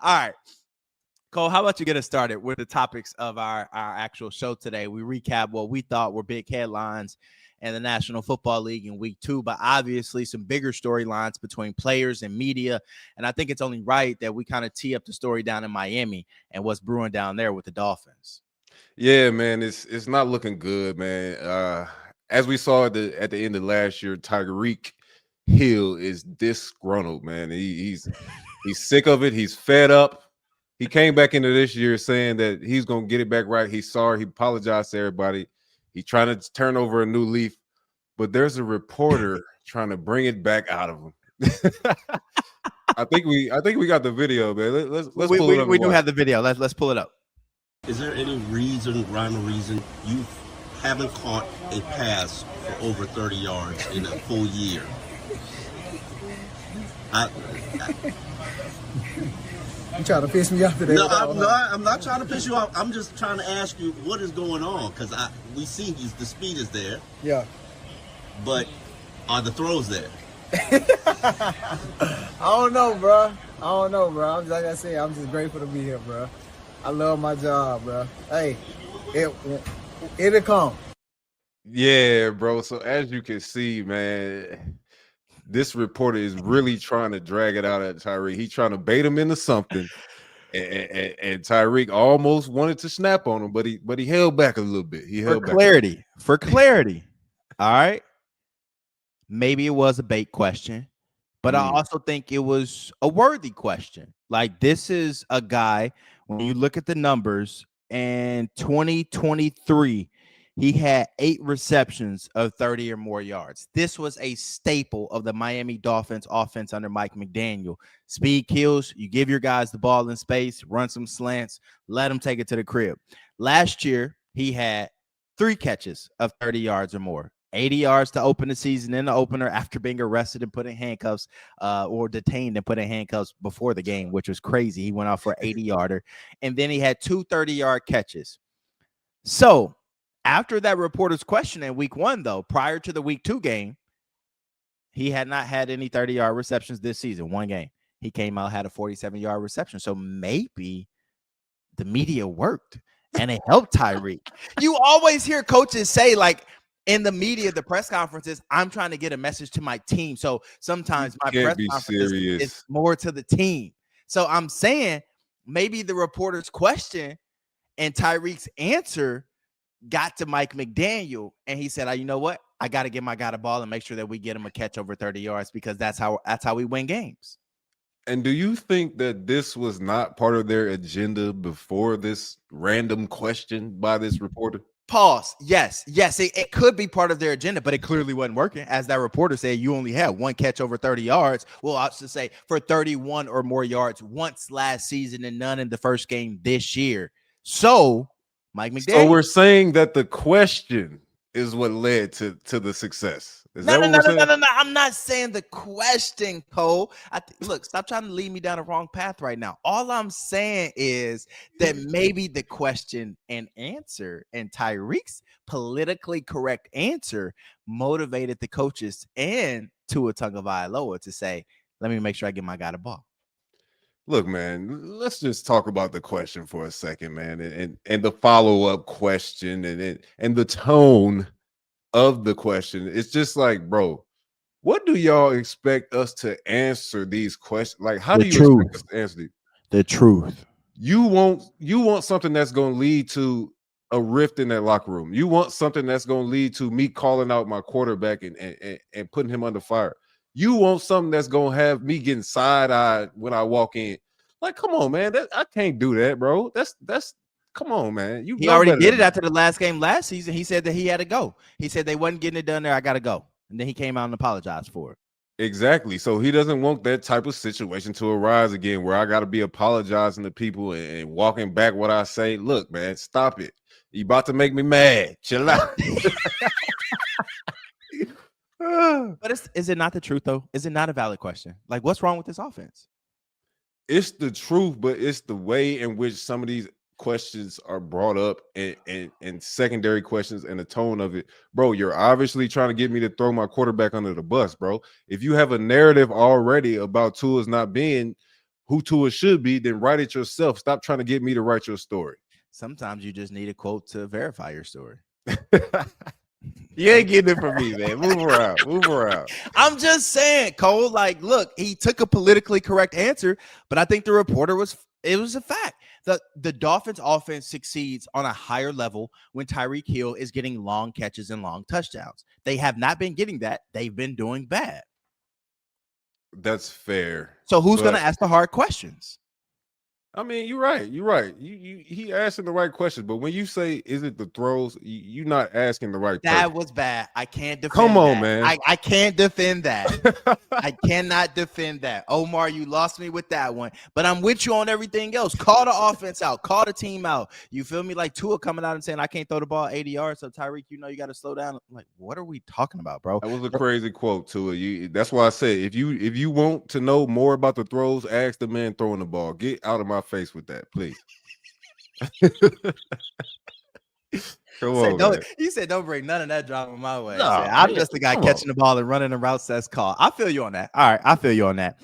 All right. Cole, how about you get us started with the topics of our actual show today? We recap what we thought were big headlines in the National Football League in week 2, but obviously some bigger storylines between players and media. And I think it's only right that we kind of tee up the story down in Miami and what's brewing down there with the Dolphins. Yeah, man, it's not looking good, man. As we saw at the end of last year, Tyreek Hill is disgruntled, man. He's sick of it. He's fed up. He came back into this year saying that he's gonna get it back right. He's sorry. He apologized to everybody. He's trying to turn over a new leaf, but there's a reporter trying to bring it back out of him. I think we got the video, man. Let's We, pull it we, up and we do watch. have the video. Let's pull it up. Is there any reason, rhyme or reason, you haven't caught a pass for over 30 yards in a full year? You trying to piss me off today? No, I'm not trying to piss you off. I'm just trying to ask you what is going on, because we see the speed is there, Yeah. but are the throws there? I don't know, bro. I'm like I said, I'm just grateful to be here, bro. I love my job, bro. Hey, it'll come. Yeah, bro. So as you can see, man, this reporter is really trying to drag it out at Tyreek. He's trying to bait him into something, and Tyreek almost wanted to snap on him, but he held back a little bit. He held back. For clarity. All right. Maybe it was a bait question, but I also think it was a worthy question. Like, this is a guy, when you look at the numbers, in 2023, he had 8 receptions of 30 or more yards. This was a staple of the Miami Dolphins offense under Mike McDaniel. Speed kills. You give your guys the ball in space, run some slants, let them take it to the crib. Last year, he had 3 catches of 30 yards or more. 80 yards to open the season in the opener after being arrested and put in handcuffs, or detained and put in handcuffs before the game, which was crazy. He went out for 80-yarder. And then he had 2 30-yard catches. So after that reporter's question in week 1, though, prior to the week 2 game, he had not had any 30-yard receptions this season. One game. He came out, had a 47-yard reception. So maybe the media worked and it helped Tyreek. You always hear coaches say, like, in the media, the press conferences, I'm trying to get a message to my team. So sometimes my press conference is more to the team. So I'm saying maybe the reporter's question and Tyreek's answer got to Mike McDaniel, and he said, you know what? I got to get my guy the ball and make sure that we get him a catch over 30 yards, because that's how we win games. And do you think that this was not part of their agenda before this random question by this reporter? Pause. Yes, it could be part of their agenda, but it clearly wasn't working. As that reporter said, you only had 1 catch over 30 yards. Well, I should say for 31 or more yards once last season and none in the first game this year. So, Mike McDaniel. So we're saying that the question is what led to the success. No. I'm not saying the question, Cole. Look, stop trying to lead me down the wrong path right now. All I'm saying is that maybe the question and answer and Tyreek's politically correct answer motivated the coaches and Tua Tagovailoa to say, let me make sure I get my guy the ball. Look, man, let's just talk about the question for a second, man, and the follow-up question and the tone of the question. It's just like, bro, what do y'all expect us to answer these questions? Like, how do you expect us to answer these? The truth. You want something that's going to lead to a rift in that locker room. You want something that's going to lead to me calling out my quarterback and putting him under fire. You want something that's going to have me getting side-eyed when I walk in. Like, come on, man. I can't do that, bro. That's come on, man. He already did it after the last game last season. He said that he had to go. He said they wasn't getting it done there. I got to go. And then he came out and apologized for it. Exactly. So he doesn't want that type of situation to arise again where I got to be apologizing to people and walking back what I say. Look, man, stop it. You about to make me mad. Chill out. But is it not the truth, though? Is it not a valid question? Like, what's wrong with this offense? It's the truth, but it's the way in which some of these questions are brought up and secondary questions and the tone of it. Bro, you're obviously trying to get me to throw my quarterback under the bus, bro. If you have a narrative already about Tua's not being who Tua should be, then write it yourself. Stop trying to get me to write your story. Sometimes you just need a quote to verify your story. You ain't getting it from me, man. Move around. Move around. I'm just saying, Cole, like, look, he took a politically correct answer, but I think the reporter was a fact. The Dolphins offense succeeds on a higher level when Tyreek Hill is getting long catches and long touchdowns. They have not been getting that. They've been doing bad. That's fair. So who's going to ask the hard questions? I mean, you're right. You're right. He asking the right questions, but when you say, "Is it the throws?" You're not asking the right. That question. was bad. I can't defend. Come on, that. man. I can't defend that. I cannot defend that. Omar, you lost me with that one, but I'm with you on everything else. Call the offense out. Call the team out. You feel me? Like Tua coming out and saying, "I can't throw the ball 80 yards." So Tyreek, you know, you got to slow down. I'm like, what are we talking about, bro? That was a crazy quote, Tua. That's why I said, if you want to know more about the throws, ask the man throwing the ball. Get out of my face with that, please. Come on, man. He said, "Don't bring none of that drama my way." No, I'm just the guy catching the ball and running the routes that's called. I feel you on that. All right, I feel you on that.